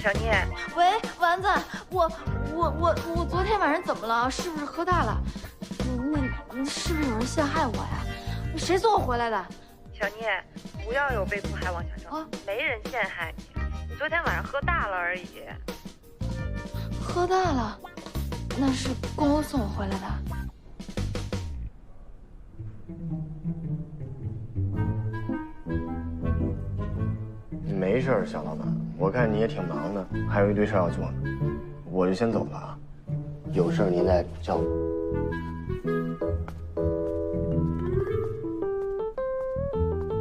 小聂，喂，丸子，我昨天晚上怎么了？是不是喝大了？那是不是有人陷害我呀？谁送我回来的？小聂，不要有被迫害妄想症啊！没人陷害你，你昨天晚上喝大了而已。喝大了？那是公公送我回来的。没事，小老板，我看你也挺忙的，还有一堆事要做呢，我就先走了啊。有事您再叫我。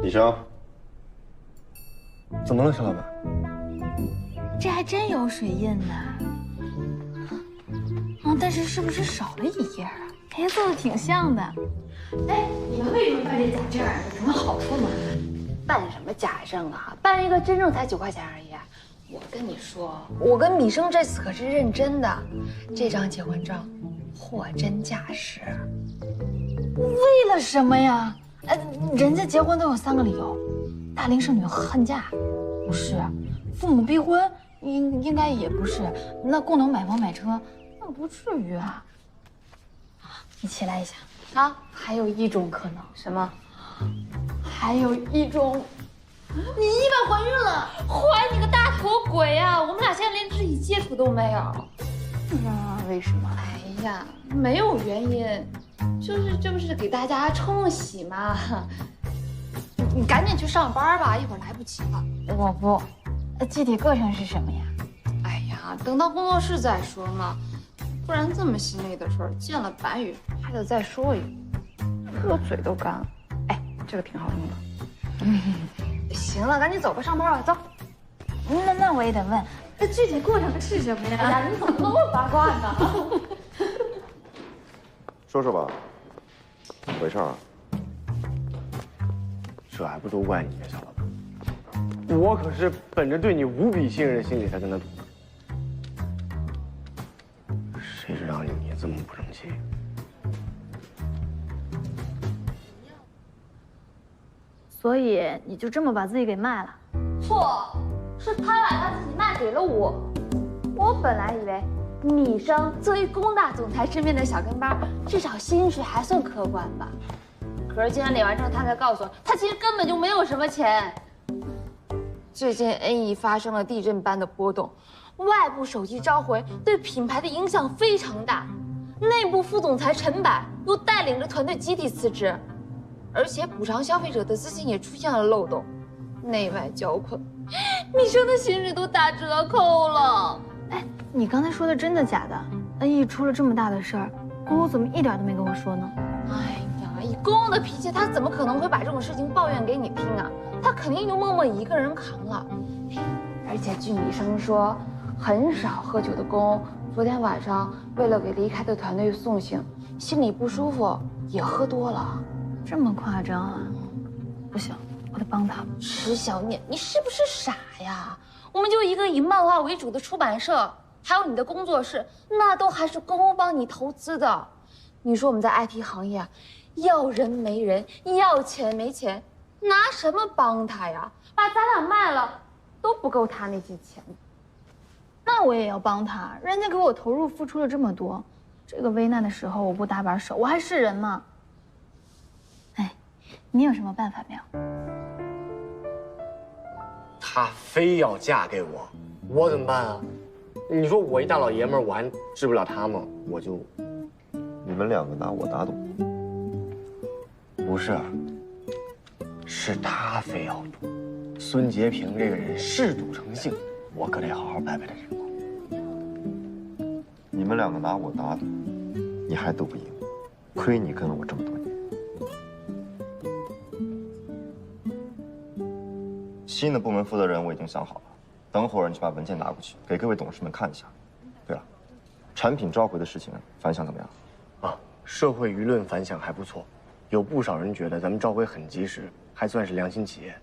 李生，怎么了，小老板？这还真有水印呢。但是是不是少了一页啊？哎，做的挺像的。哎，你们为什么办这假证啊？有什么好处吗？办什么假证啊？办一个真证才9块钱而已。我跟你说，我跟米生这次可是认真的，这张结婚证货真价实。为了什么呀？人家结婚都有3个理由：大龄剩女恨嫁，不是；父母逼婚，应该也不是；那共同买房买车，那不至于啊。你起来一下啊，还有一种可能，什么？还有一种，你意外怀孕了！怀你个大头鬼啊！我们俩现在连肢体接触都没有。为什么？哎呀，没有原因，就是给大家冲喜嘛。你赶紧去上班吧，一会儿来不及了。我不，具体过程是什么呀？哎呀，等到工作室再说嘛，不然这么心累的事儿，见了白宇还得再说一个，我嘴都干了。哎，这个挺好用的。行了，赶紧走吧，上班吧，走。那我也得问，这具体过程是什么呀？哎呀，你怎么那么八卦呢？说说吧，怎么回事啊？这还不都怪你呀，小老板！我可是本着对你无比信任的心理才跟他赌的，谁知道你这么不争气。所以你就这么把自己给卖了？错，是他把他自己卖给了我。我本来以为米生作为龚大总裁身边的小跟班，至少薪水还算可观吧。可是今天领完证，他才告诉我，他其实根本就没有什么钱。最近 NE 发生了地震般的波动，外部手机召回对品牌的影响非常大。内部副总裁陈柏又带领着团队集体辞职，而且补偿消费者的资金也出现了漏洞，内外交困，米生的薪水都打折扣了。哎，你刚才说的真的假的？NE 出了这么大的事儿，公公怎么一点都没跟我说呢？哎呀，以公公的脾气，他怎么可能会把这种事情抱怨给你听啊？他肯定就默默一个人扛了。而且据米生说，很少喝酒的公昨天晚上为了给离开的团队送行，心里不舒服也喝多了。这么夸张啊？不行，我得帮他。池小念，你是不是傻呀？我们就一个以漫画为主的出版社，还有你的工作室，那都还是公公帮你投资的。你说我们在 IT 行业啊，要人没人，要钱没钱，拿什么帮他呀？把咱俩卖了都不够他那些钱。那我也要帮他，人家给我投入付出了这么多，这个危难的时候我不搭把手，我还是人吗？哎，你有什么办法没有？她非要嫁给我，我怎么办啊？你说我一大老爷们儿，我还治不了她吗？我就……你们两个打我打赌？不是，是她非要赌。孙洁平这个人嗜赌成性，我可得好好拜拜他这个。你们两个打我打赌，你还斗不赢，亏你跟了我这么多年。新的部门负责人我已经想好了，等会儿你去把文件拿过去，给各位董事们看一下。对了，产品召回的事情反响怎么样？啊，社会舆论反响还不错，有不少人觉得咱们召回很及时，还算是良心企业。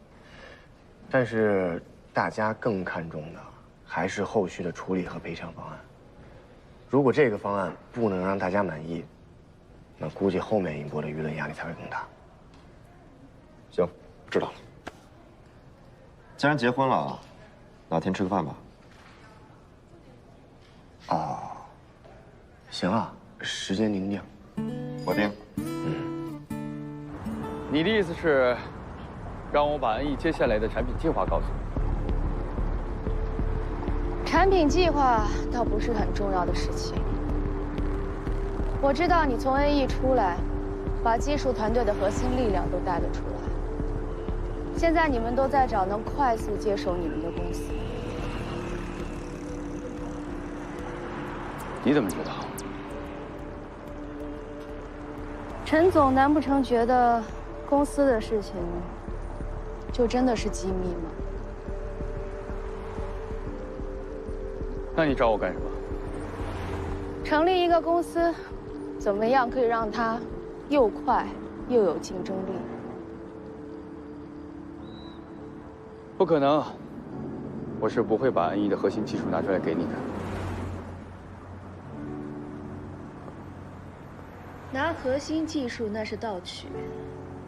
但是大家更看重的还是后续的处理和赔偿方案。如果这个方案不能让大家满意，那估计后面一波的舆论压力才会更大。行，知道了。既然结婚了，哪天吃个饭吧？哦，行啊，时间您定。我定。你的意思是，让我把恩义接下来的产品计划告诉你？产品计划倒不是很重要的事情。我知道你从恩义出来，把技术团队的核心力量都带了出来。现在你们都在找能快速接手你们的公司。你怎么知道？陈总难不成觉得公司的事情就真的是机密吗？那你找我干什么？成立一个公司，怎么样可以让它又快又有竞争力？不可能，我是不会把恩义的核心技术拿出来给你的。拿核心技术那是盗取，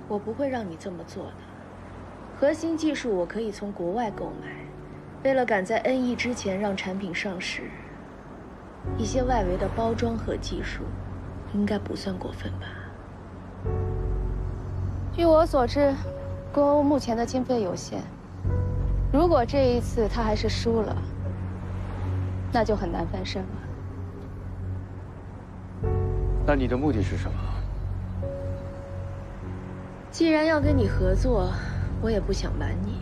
我不会让你这么做的。核心技术我可以从国外购买，为了赶在恩义之前让产品上市，一些外围的包装和技术，应该不算过分吧？据我所知，郭欧目前的经费有限，如果这一次他还是输了，那就很难翻身了。那你的目的是什么？既然要跟你合作，我也不想瞒你。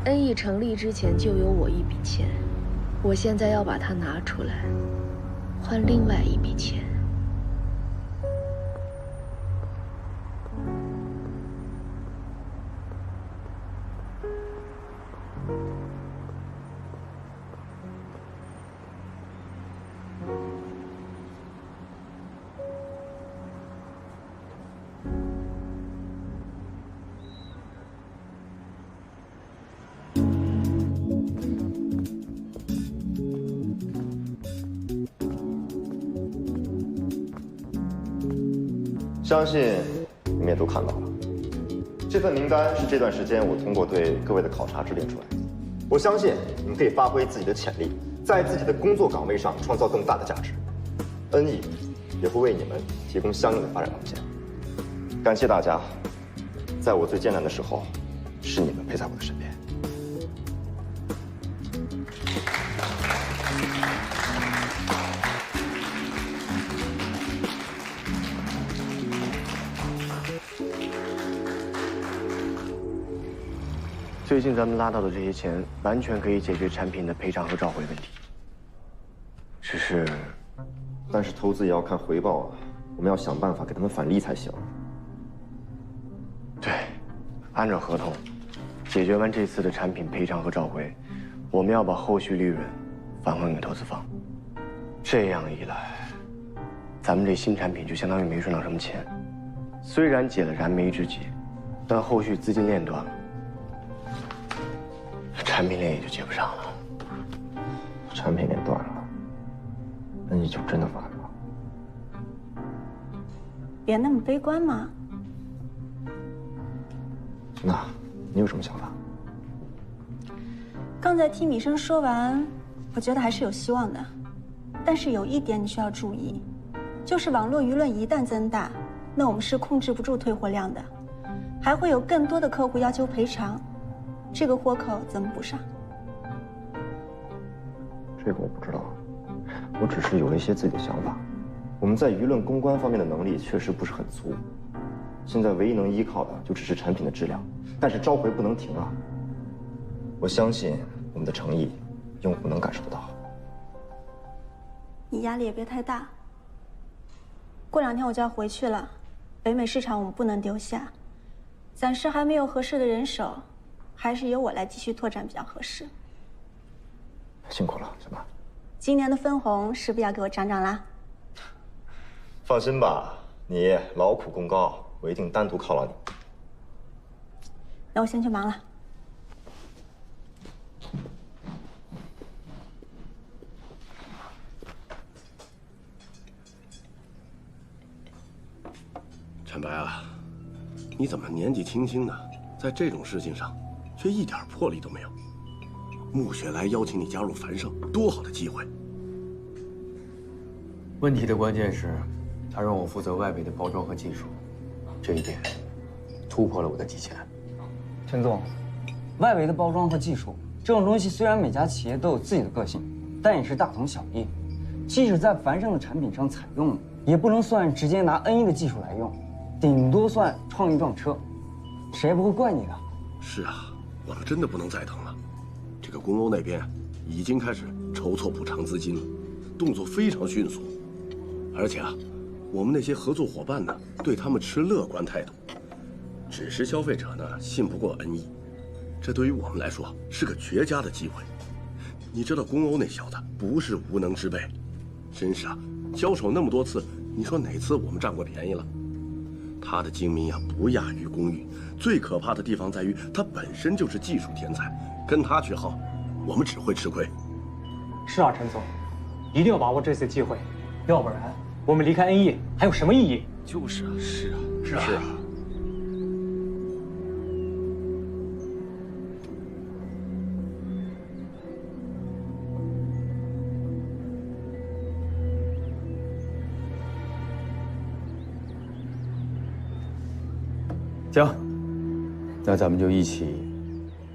恩义成立之前就有我一笔钱，我现在要把它拿出来，换另外一笔钱。相信你们也都看到了，这份名单是这段时间我通过对各位的考察制定出来的。我相信你们可以发挥自己的潜力，在自己的工作岗位上创造更大的价值。恩义也会为你们提供相应的发展空间。感谢大家，在我最艰难的时候，是你们陪在我的身边。最近咱们拉到的这些钱，完全可以解决产品的赔偿和召回问题。但是投资也要看回报啊，我们要想办法给他们返利才行。对，按照合同，解决完这次的产品赔偿和召回，我们要把后续利润返还给投资方。这样一来，咱们这新产品就相当于没赚到什么钱。虽然解了燃眉之急，但后续资金链断了，产品链也就接不上了。产品链断了，恩义就真的完了。别那么悲观嘛。那你有什么想法？刚才听米生说完，我觉得还是有希望的。但是有一点你需要注意，就是网络舆论一旦增大，那我们是控制不住退货量的，还会有更多的客户要求赔偿，这个豁口怎么补上？这个我不知道，我只是有一些自己的想法。我们在舆论公关方面的能力确实不是很足，现在唯一能依靠的就只是产品的质量，但是召回不能停啊。我相信我们的诚意，用户能感受得到。你压力也别太大。过2天我就要回去了，北美市场我们不能丢下，暂时还没有合适的人手，还是由我来继续拓展比较合适。辛苦了，小马。今年的分红是不是要给我涨涨啦？放心吧，你劳苦功高，我一定单独犒劳你。那我先去忙了。陈白啊，你怎么年纪轻轻的，在这种事情上却一点魄力都没有？穆雪来邀请你加入樊盛，多好的机会！问题的关键是，他让我负责外围的包装和技术，这一点突破了我的极限。陈总，外围的包装和技术这种东西，虽然每家企业都有自己的个性，但也是大同小异。即使在繁盛的产品上采用，也不能算直接拿 NE 的技术来用，顶多算创意撞车，谁也不会怪你的。是啊，我们真的不能再等了。这个公欧那边已经开始筹措补偿资金了，动作非常迅速。而且啊，我们那些合作伙伴呢，对他们持乐观态度。只是消费者呢，信不过 NE， 这对于我们来说是个绝佳的机会。你知道公欧那小子不是无能之辈，真是啊，交手那么多次，你说哪次我们占过便宜了？他的精明呀，不亚于龚玉。最可怕的地方在于，他本身就是技术天才，跟他去耗，我们只会吃亏。是啊，陈总，一定要把握这次机会，要不然我们离开 NE 还有什么意义？就是啊，是啊，是啊。行，那咱们就一起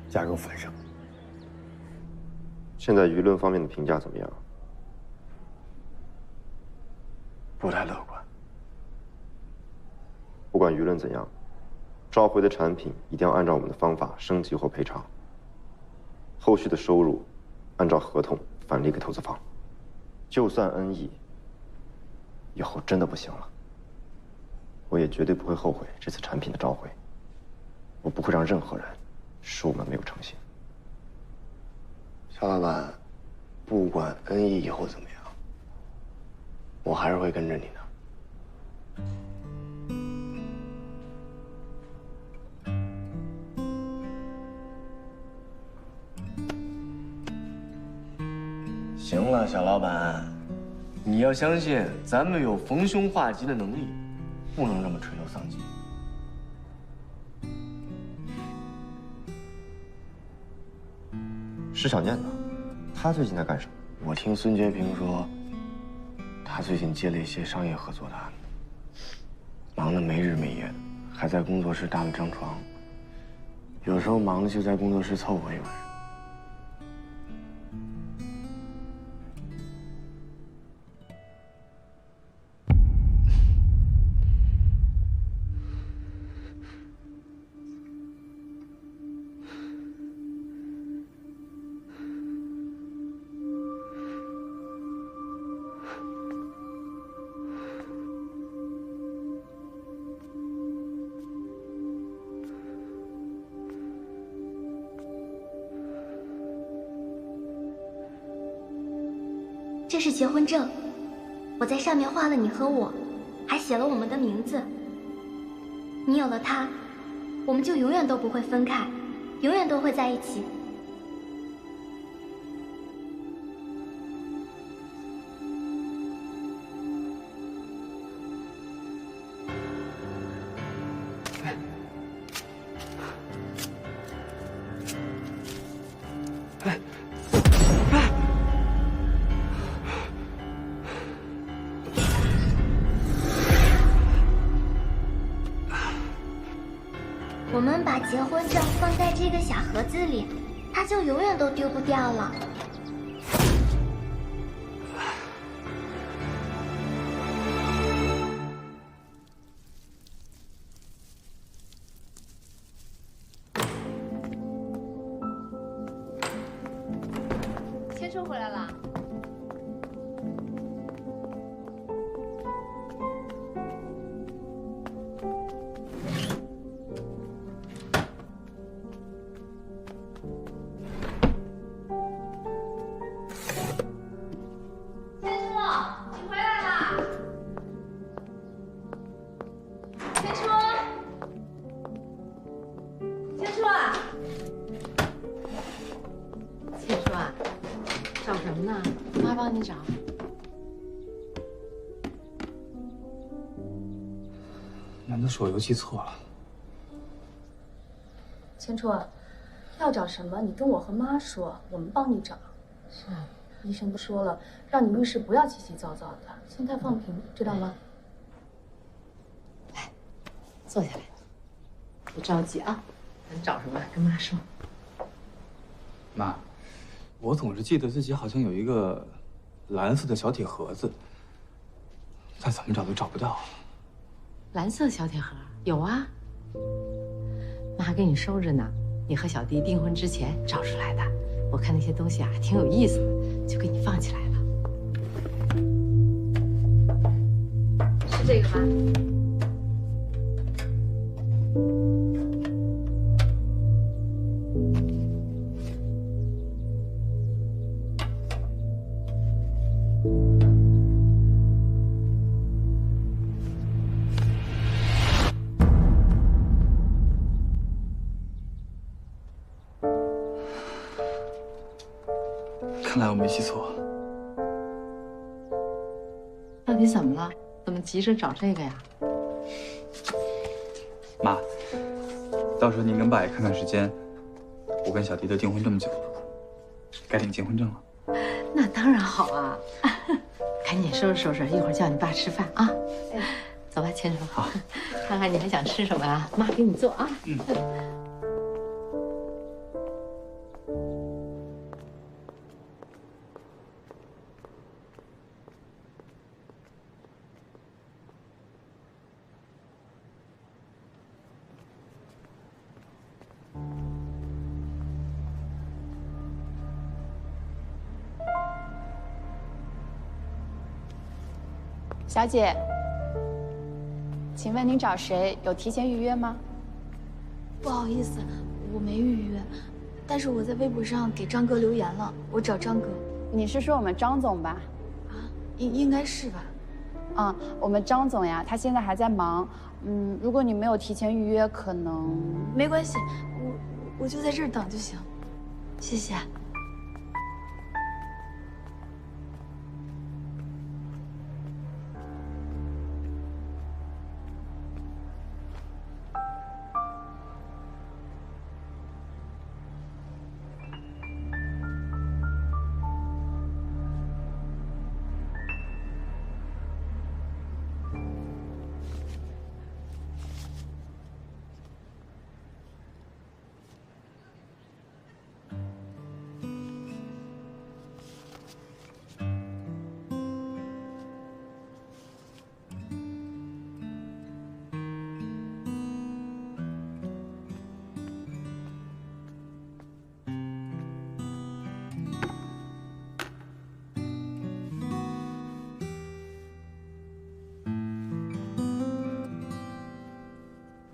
加入繁盛。现在舆论方面的评价怎么样？不太乐观。不管舆论怎样，召回的产品一定要按照我们的方法升级或赔偿。后续的收入按照合同返利给投资方。就算 NE 以后真的不行了，我也绝对不会后悔这次产品的召回。我不会让任何人说我们没有诚信。肖老板，不管 NE 以后怎么样，我还是会跟着你的。行了，小老板，你要相信咱们有逢凶化吉的能力，不能这么垂头丧气。石小念呢？他最近在干什么？我听孙洁平说，他最近接了一些商业合作的案子，忙得没日没夜的，还在工作室搭了张床。有时候忙的就在工作室凑合一晚上。这是结婚证，我在上面画了你和我，还写了我们的名字。你有了它，我们就永远都不会分开，永远都会在一起。我们把结婚证放在这个小盒子里，它就永远都丢不掉了。千春回来了。难道是我邮寄错了？千初，要找什么你跟我和妈说，我们帮你找。是，医生都说了，让你遇事不要急急躁躁的，心态放平，知道吗？来，坐下来，别着急啊，你找什么跟妈说。妈，我总是记得自己好像有一个蓝色的小铁盒子，但怎么找都找不到。蓝色小铁盒有啊，妈还给你收着呢。你和小弟订婚之前找出来的。我看那些东西啊挺有意思的，就给你放起来了。是这个吗？看来我没记错。到底怎么了？怎么急着找这个呀？妈，到时候您跟爸也看看时间，我跟小弟都订婚这么久了，该领结婚证了。那当然好啊！赶紧收拾收拾，一会儿叫你爸吃饭啊！走吧，牵手。好，看看你还想吃什么啊？妈给你做啊。嗯。小姐，请问您找谁？有提前预约吗？不好意思，我没预约，但是我在微博上给张哥留言了，我找张哥。你是说我们张总吧？啊，应该是吧。啊，我们张总呀，他现在还在忙。如果你没有提前预约，可能没关系，我就在这儿等就行。谢谢。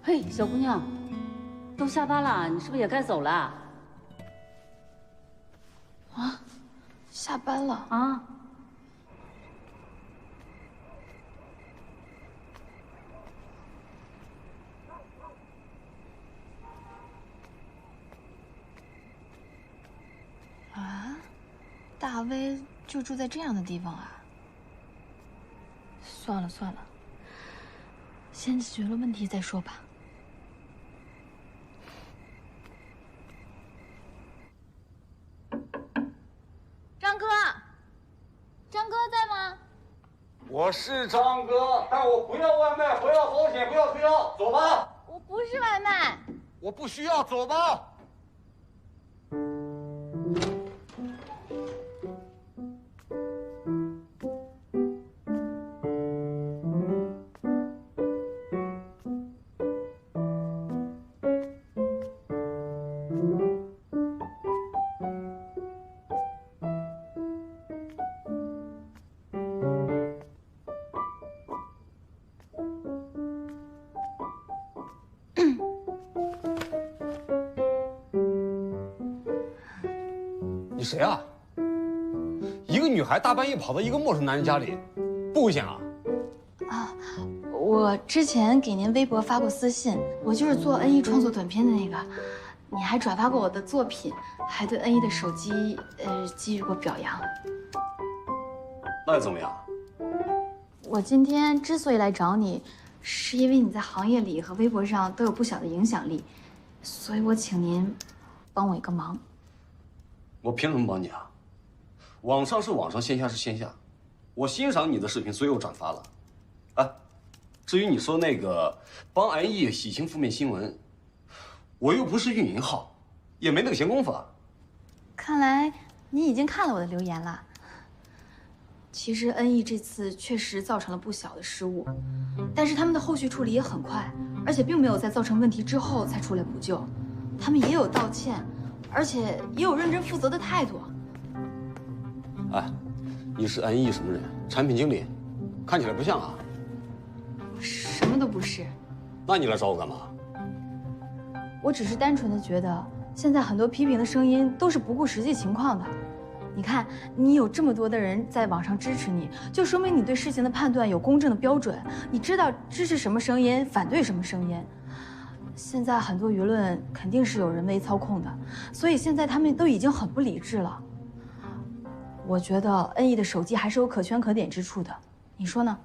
嘿，小姑娘，都下班了，你是不是也该走了？啊，下班了啊？啊，大威就住在这样的地方啊？算了算了，先解决了问题再说吧。张哥在吗？我是张哥，但我不要外卖，不要保险，不要退药，走吧。我不是外卖。我不需要，走吧。你谁啊？一个女孩大半夜跑到一个陌生男人家里，不危险啊？啊，我之前给您微博发过私信，我就是做NE创作短片的那个，你还转发过我的作品，还对NE的手机给予过表扬。那又怎么样？我今天之所以来找你，是因为你在行业里和微博上都有不小的影响力，所以我请您帮我一个忙。我凭什么帮你啊？网上是网上，线下是线下。我欣赏你的视频，所以我转发了。啊，至于你说那个帮安逸洗清负面新闻，我又不是运营号，也没那个闲工夫啊。看来你已经看了我的留言了。其实恩义这次确实造成了不小的失误，但是他们的后续处理也很快，而且并没有在造成问题之后才出来补救，他们也有道歉，而且也有认真负责的态度。哎，你是安逸什么人？产品经理，看起来不像啊。什么都不是。那你来找我干嘛？我只是单纯的觉得，现在很多批评的声音都是不顾实际情况的。你看，你有这么多的人在网上支持你，就说明你对事情的判断有公正的标准，你知道支持什么声音，反对什么声音。现在很多舆论肯定是有人为操控的，所以现在他们都已经很不理智了。我觉得恩义的手机还是有可圈可点之处的，你说呢？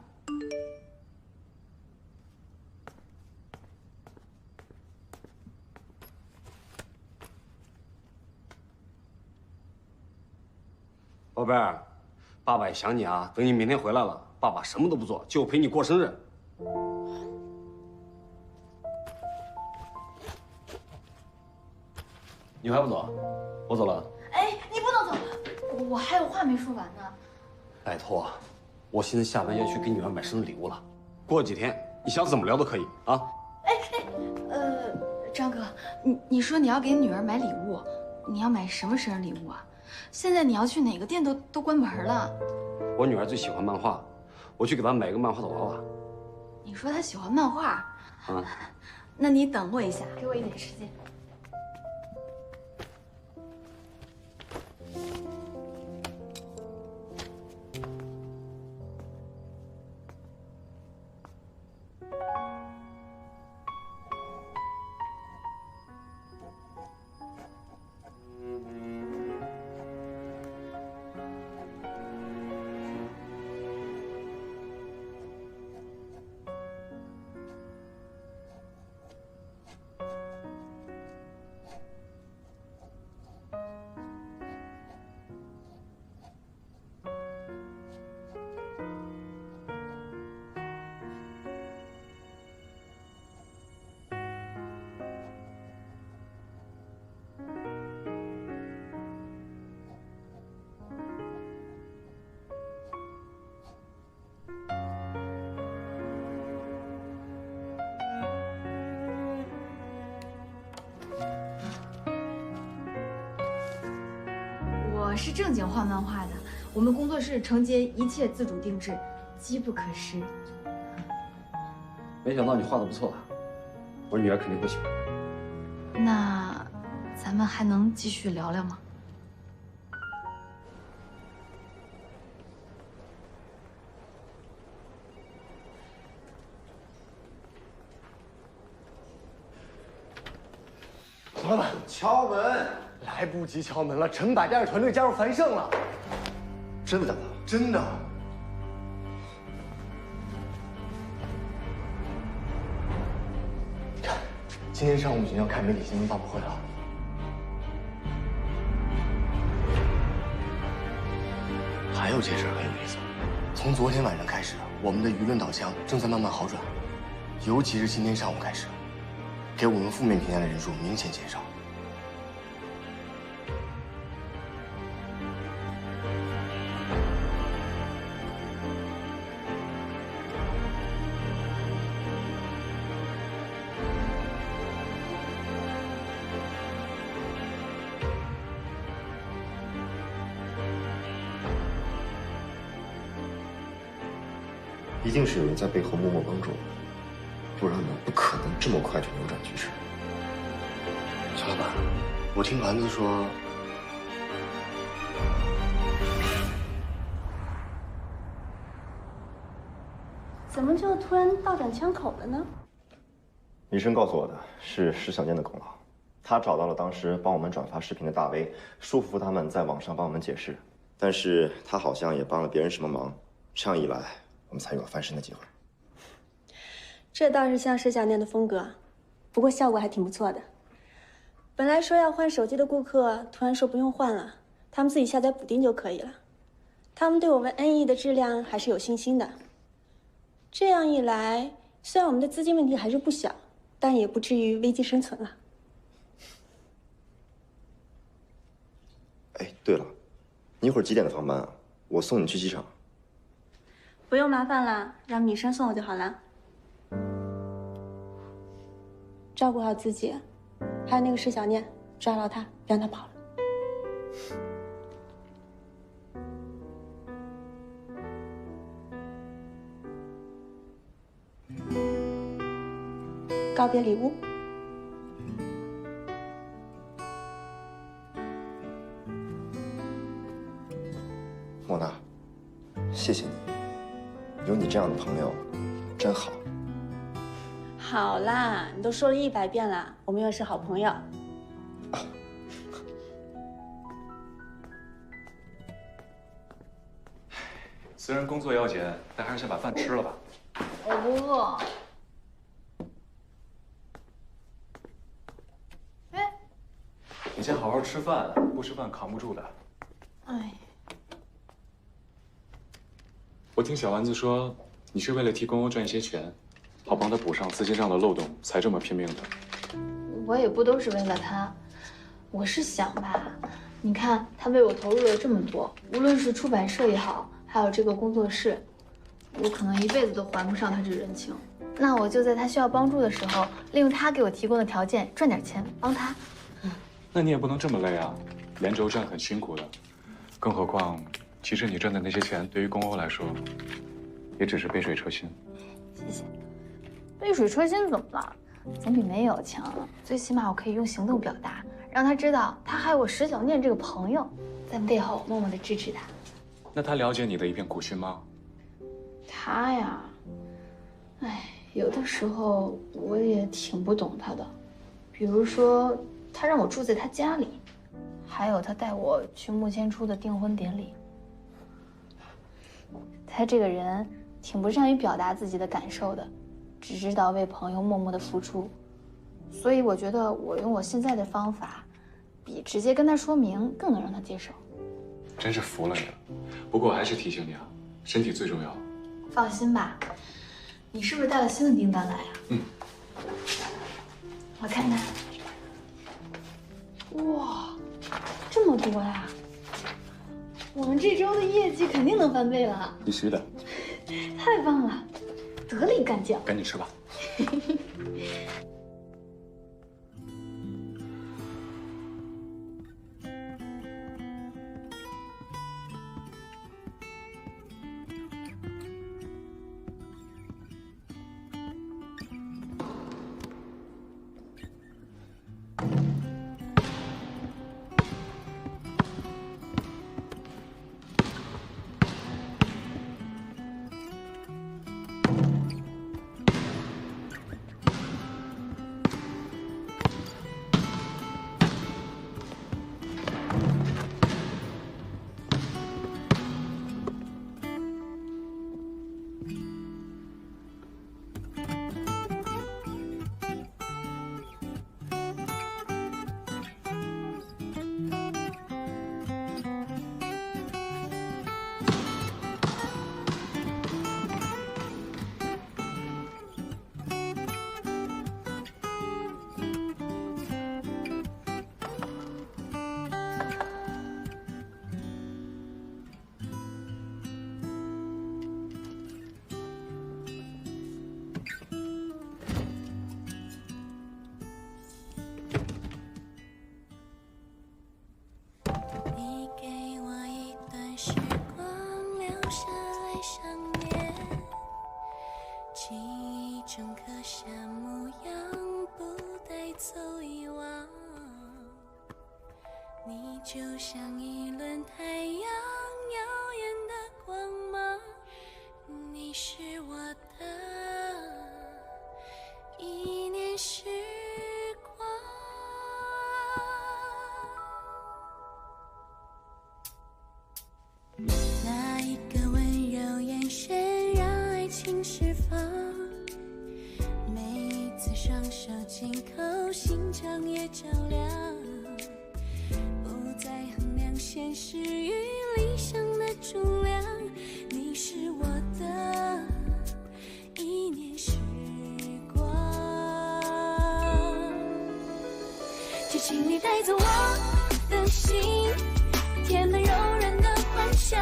宝贝儿，爸爸也想你啊。等你明天回来了，爸爸什么都不做，就陪你过生日。你还不走？我走了。哎，你不能走，我还有话没说完呢。拜托，我现在下班要去给女儿买生日礼物了。过几天你想怎么聊都可以啊。张哥，你说你要给女儿买礼物，你要买什么生日礼物啊？现在你要去哪个店都关门了。我女儿最喜欢漫画，我去给她买一个漫画的娃娃。你说她喜欢漫画？啊，那你等我一下，给我一点时间。我是正经画漫画的，我们工作室承接一切自主定制，机不可失。没想到你画的不错啊，我女儿肯定会喜欢。那咱们还能继续聊聊吗？老板，敲门，来不及敲门了，陈百家的团队加入樊胜了。真的假的？真的。看，今天上午已经要开媒体新闻发布会了。还有这事儿很有意思，从昨天晚上开始，我们的舆论导向正在慢慢好转，尤其是今天上午开始，给我们负面评价的人数明显减少。一定是有人在背后默默帮助我们，不然我们不可能这么快就扭转局势。小老板，我听丸子说，怎么就突然大展枪口了呢？医生告诉我的是石小念的功劳，他找到了当时帮我们转发视频的大 V， 说服他们在网上帮我们解释，但是他好像也帮了别人什么忙，这样一来，我们才有了翻身的机会。这倒是像石小念的风格，不过效果还挺不错的。本来说要换手机的顾客，突然说不用换了，他们自己下载补丁就可以了。他们对我们恩义的质量还是有信心的。这样一来，虽然我们的资金问题还是不小，但也不至于危机生存了。哎，对了，你一会儿几点的航班啊？我送你去机场。不用麻烦了，让米生送我就好了。照顾好自己，还有那个施小念，抓牢他，别让他跑了。告别礼物。莫娜，谢谢你，有你这样的朋友，真好。好啦，你都说了100遍了，我们又是好朋友。虽然工作要紧，但还是先把饭吃了吧。我不饿。你先好好吃饭，不吃饭扛不住的。哎，我听小丸子说，你是为了替公公赚一些钱，好帮他补上资金上的漏洞，才这么拼命的。我也不都是为了他，我是想吧，你看他为我投入了这么多，无论是出版社也好，还有这个工作室，我可能一辈子都还不上他这人情。那我就在他需要帮助的时候，利用他给我提供的条件赚点钱，帮他。那你也不能这么累啊，连轴转很辛苦的。更何况，其实你赚的那些钱，对于公欧来说，也只是杯水车薪。谢谢。杯水车薪怎么了？总比没有强。最起码我可以用行动表达，让他知道他还有我石小念这个朋友，在背后默默的支持他。那他了解你的一片苦心吗？他呀，哎，有的时候我也挺不懂他的，比如说他让我住在他家里，还有他带我去穆千初的订婚典礼。他这个人挺不善于表达自己的感受的，只知道为朋友默默的付出，所以我觉得我用我现在的方法，比直接跟他说明更能让他接受。真是服了你了。不过我还是提醒你啊，身体最重要。放心吧，你是不是带了新的订单来呀？嗯。我看看。哇，这么多呀！我们这周的业绩肯定能翻倍了。必须的。太棒了，得力干将。赶紧吃吧。就像一轮太阳，耀眼的光芒，你是我的一念时光。那一个温柔眼神，让爱情释放。每一次双手紧扣，心肠也照亮。不再衡量现实与理想的重量，你是我的一年时光。就请你带走我的心，填满柔软的幻想，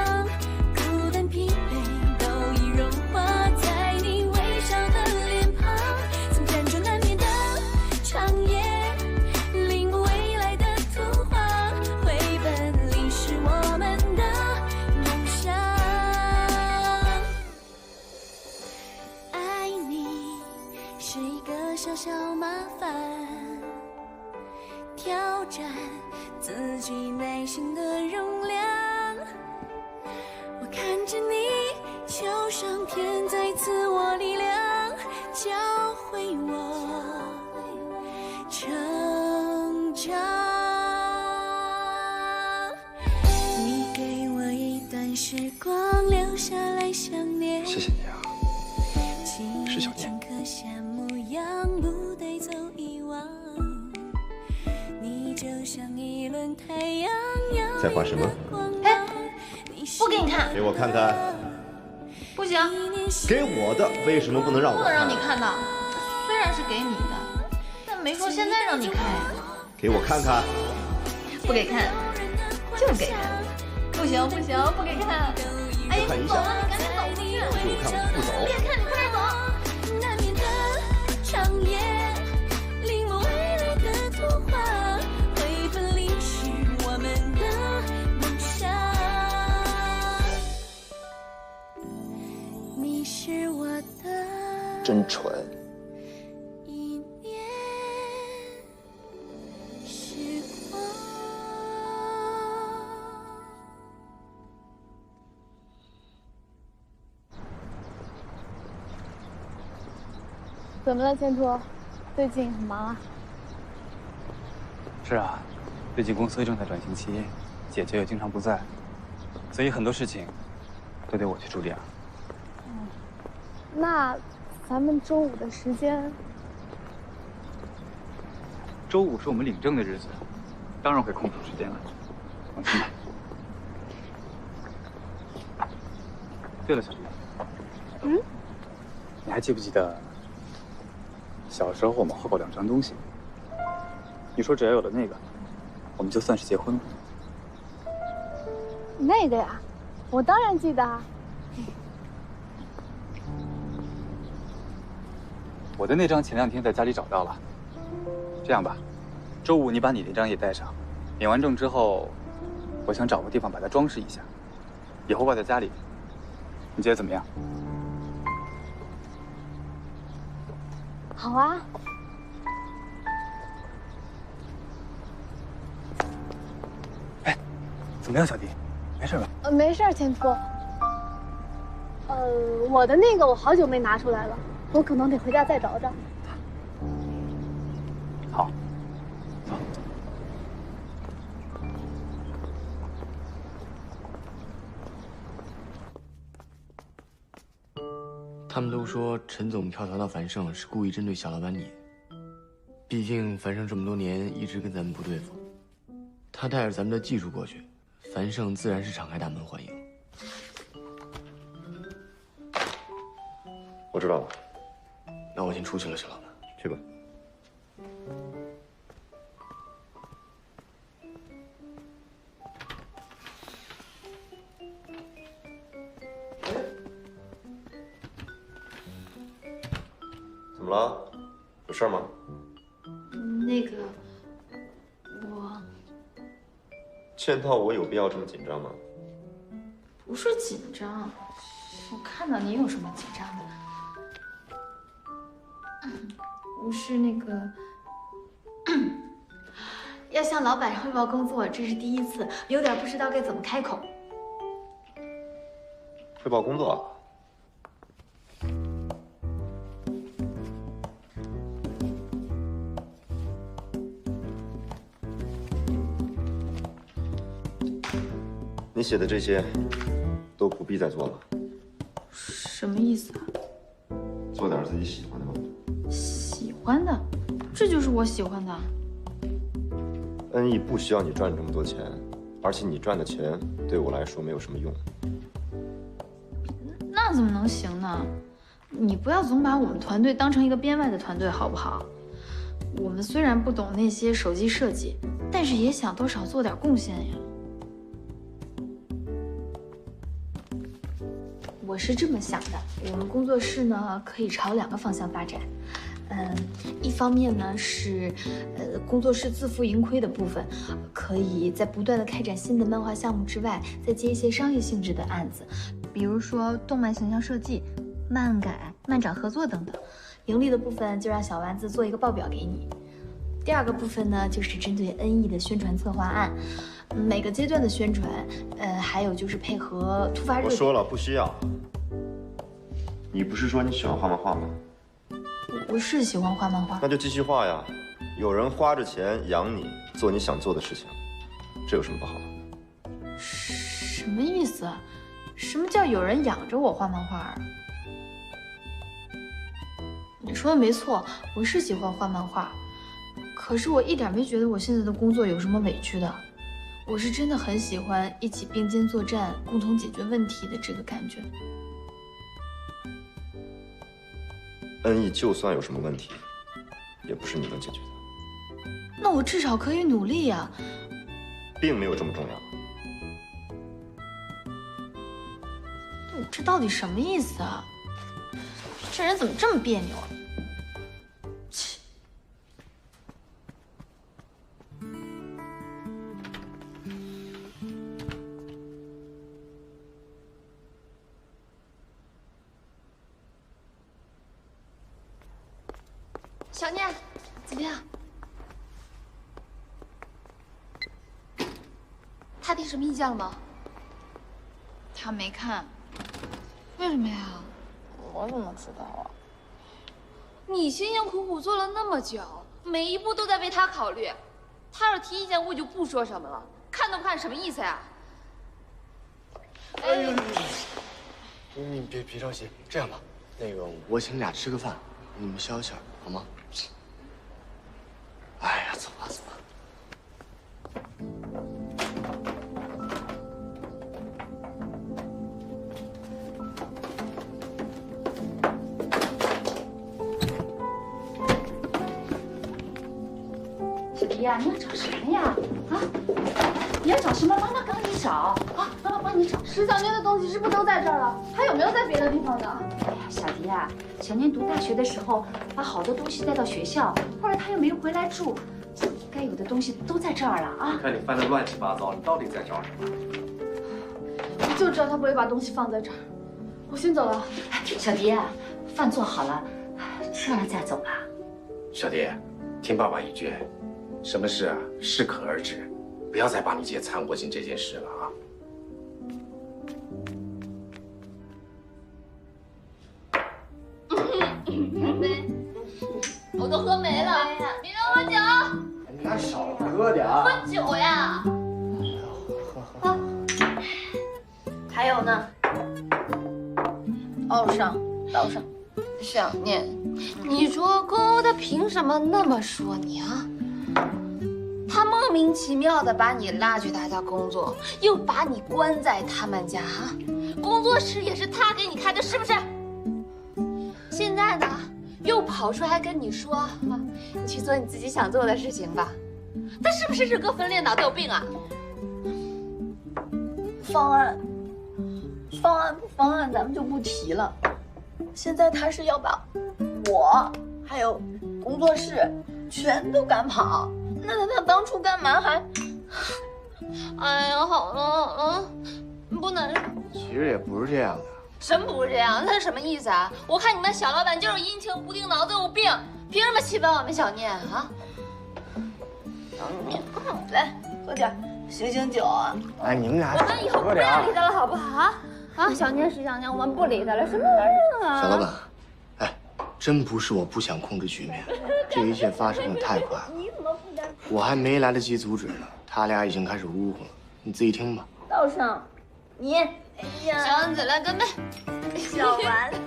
孤单疲惫都已融化在你微笑的脸庞。曾辗转难眠的长夜，领悟未来的图画，绘本里是我们的梦想。爱你是一个小小麻烦，挑战自己内心的容量。我看着你，就像天在赐我力量，教会我成长。你给我一段时光，留下来想念。谢谢你啊，是小念。刻下模样，不带走遗忘。你就像一轮太阳，在画什么？哎，不给你看，给我看看。不行，给我的为什么不能让我看？不能让你看到。虽然是给你的，但没说现在让你看呀。给我看看。不给看，就给看。不行不行，不给看。哎呀，你走了，你赶紧走出去。给我看，不走。别看，你快点走。难眠的长夜，领悟未来的图画，绘本里是我们的梦想。你是我的真蠢。一年时光。怎么了，千图？最近很忙啊？是啊，最近公司正在转型期，姐姐也经常不在，所以很多事情都得我去处理啊。那咱们周五的时间，周五是我们领证的日子，当然会空出时间来，放心吧。对了，小丽，你还记不记得小时候我们画过2张东西？你说只要有了那个，我们就算是结婚了。那个呀，我当然记得啊。我的那张前2天在家里找到了。这样吧，周五你把你那张也带上，领完证之后，我想找个地方把它装饰一下，以后挂在家里，你觉得怎么样？好啊。哎，怎么样，小弟？没事吧？没事，千图。我的那个我好久没拿出来了，我可能得回家再找找。好，走。他们都说陈总跳槽到繁盛是故意针对小老板你，毕竟繁盛这么多年一直跟咱们不对付，他带着咱们的技术过去，繁盛自然是敞开大门欢迎。我知道了，那我先出去了，小老板。去吧。怎么了？有事吗？那个，我嵌套，我有必要这么紧张吗？不是紧张，我看到你有什么紧张的？不是那个，要向老板汇报工作，这是第一次，有点不知道该怎么开口。汇报工作。你写的这些都不必再做了。什么意思啊？做点自己喜欢的吧。喜欢的，这就是我喜欢的。恩义不需要你赚这么多钱，而且你赚的钱对我来说没有什么用。那怎么能行呢？你不要总把我们团队当成一个编外的团队，好不好？我们虽然不懂那些手机设计，但是也想多少做点贡献呀。我是这么想的，我们工作室呢可以朝2个方向发展。一方面呢是，工作室自负盈亏的部分，可以在不断的开展新的漫画项目之外，再接一些商业性质的案子，比如说动漫形象设计、漫改、漫展合作等等。盈利的部分就让小丸子做一个报表给你。第2个部分呢，就是针对 NE 的宣传策划案，每个阶段的宣传，还有就是配合突发热点。我说了不需要。你不是说你喜欢画漫画吗？我是喜欢画漫画，那就继续画呀。有人花着钱养你，做你想做的事情，这有什么不好？什么意思？什么叫有人养着我画漫画？你说的没错，我是喜欢画漫画，可是我一点没觉得我现在的工作有什么委屈的。我是真的很喜欢一起并肩作战、共同解决问题的这个感觉。NE 就算有什么问题，也不是你能解决的。那我至少可以努力呀。并没有这么重要。你这到底什么意思啊？这人怎么这么别扭啊？切！小念，怎么样？他提什么意见了吗？他没看。为什么呀？我怎么知道啊？你辛辛苦苦做了那么久，每一步都在为他考虑。他要提意见，我就不说什么了。看都不看，什么意思呀？哎呦，你别着急，这样吧，我请你俩吃个饭，你们消消好吗？哎呀，走吧走吧。小迪呀，你要找什么呀？啊，你要找什么？妈妈帮你找啊！妈妈帮你找。石小念的东西是不是都在这儿了？还有没有在别的地方呢？哎呀，小迪呀，小念读大学的时候把好多东西带到学校，后来他又没回来住，该有的东西都在这儿了啊！你看你翻得乱七八糟，你到底在找什么？我就知道他不会把东西放在这儿。我先走了。小迪呀，饭做好了，吃完了再走了。小迪，听爸爸一句，什么事啊适可而止，不要再把你姐掺和进这件事了啊。我都喝没了，别让我酒。你俩少喝点。喝酒呀。喝。还有呢？倒上。小念，你说公欧他凭什么那么说你啊？他莫名其妙的把你拉去他家工作，又把你关在他们家啊，工作室也是他给你开的，是不是？现在呢，又跑出来跟你说啊，你去做你自己想做的事情吧。他是不是人格分裂，脑袋有病啊？方案不方案，咱们就不提了。现在他是要把我还有工作室全都赶跑，那他当初干嘛还？哎呀，好了，不能。其实也不是这样的。真不是这样，那是什么意思啊？我看你们小老板就是阴晴不定，脑子有病，凭什么欺负我们小念啊？小念，来喝点，醒酒啊！哎，你们俩我们以后不要理他了，好不好？啊，小念是小念，我们不理他了，什么玩意儿啊？小老板，哎，真不是我不想控制局面，这一切发生的太快了，我还没来得及阻止呢，他俩已经开始呜呼了，你自己听吧。倒上，你，哎呀，小丸子来干杯，小丸子。